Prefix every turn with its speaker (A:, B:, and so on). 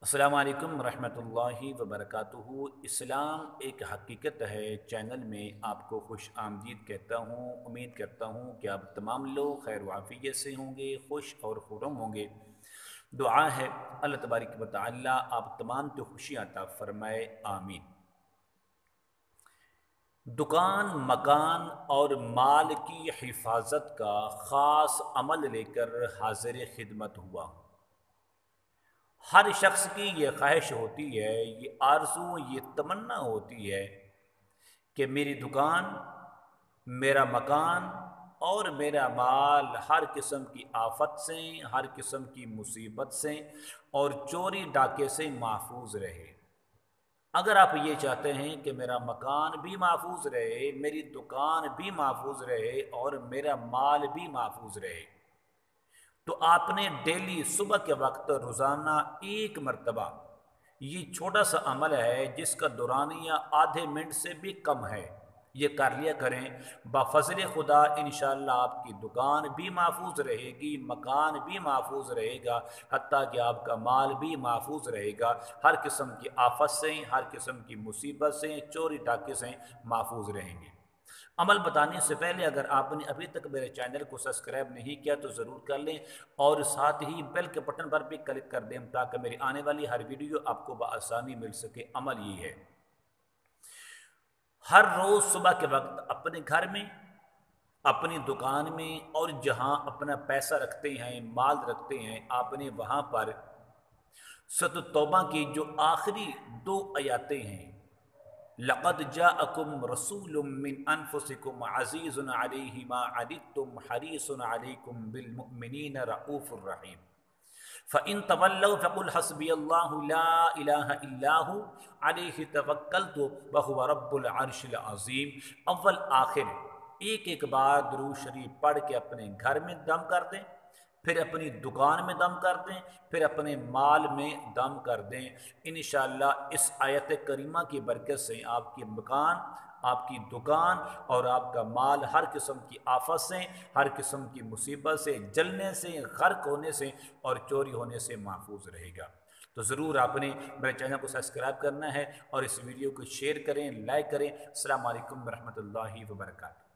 A: अस्सलाम वालेकुम रहमतुल्लाहि व बरकातुहू। इस्लाम एक हकीकत है चैनल में आपको खुश आमदीद कहता हूँ। उम्मीद करता हूँ कि आप तमाम लोग खैर वाफ़ियत से होंगे, खुश और खुर्रम होंगे। दुआ है अल्लाह तबारक व तआला आप तमाम को खुशी अता फरमाए, आमीन। दुकान, मकान और माल की हिफाजत का ख़ास अमल लेकर हाज़िर खिदमत हुआ हूँ। हर शख्स की ये ख्वाहिश होती है, ये आरज़ू, ये तमन्ना होती है कि मेरी दुकान, मेरा मकान और मेरा माल हर किस्म की आफत से, हर किस्म की मुसीबत से और चोरी डाके से महफूज रहे। अगर आप ये चाहते हैं कि मेरा मकान भी महफूज रहे, मेरी दुकान भी महफूज रहे और मेरा माल भी महफूज रहे, तो आपने डेली सुबह के वक्त रोज़ाना एक मरतबा, ये छोटा सा अमल है जिसका दौरानिया आधे मिनट से भी कम है, ये कर लिया करें। बफज़ल खुदा इंशाअल्लाह आपकी दुकान भी महफूज रहेगी, मकान भी महफूज रहेगा, हत्ता कि आपका माल भी महफूज रहेगा। हर किस्म की आफत से, हर किस्म की मुसीबत से, चोरी डाके से महफूज रहेंगे। अमल बताने से पहले अगर आपने अभी तक मेरे चैनल को सब्सक्राइब नहीं किया तो ज़रूर कर लें और साथ ही बेल के बटन पर भी क्लिक कर दें ताकि मेरी आने वाली हर वीडियो आपको बआसानी मिल सके। अमल ये है, हर रोज़ सुबह के वक्त अपने घर में, अपनी दुकान में और जहां अपना पैसा रखते हैं, माल रखते हैं, आपने वहां पर सूरत तौबा की जो आखिरी दो आयतें हैं, लक़द जाअकुम रसूलुम मिन अनफुसिकुम अज़ीज़ुन अलैहि मा अनित्तुम हरीसुन अलैकुम बिल मुमिनीन रऊफ़ुर रहीम फ़इन तवल्लौ फ़कुल हस्बियल्लाहु ला इलाहा इल्लाहु अलैहि तवक्कलतु व हुवा रब्बुल अर्शिल अज़ीम। अव्वल आखिर एक एक बार दुरूद शरीफ पढ़ के अपने घर में दम कर दें, फिर अपनी दुकान में दम कर दें, फिर अपने माल में दम कर दें। इंशाअल्लाह इस आयत करीमा की बरकत से आपकी मकान, आपकी दुकान और आपका माल हर किस्म की आफत से, हर किस्म की मुसीबत से, जलने से, गर्क होने से और चोरी होने से महफूज रहेगा। तो ज़रूर आपने मेरे चैनल को सब्सक्राइब करना है और इस वीडियो को शेयर करें, लाइक करें। अस्सलाम वालेकुम रहमतुल्लाहि व बरकातहू।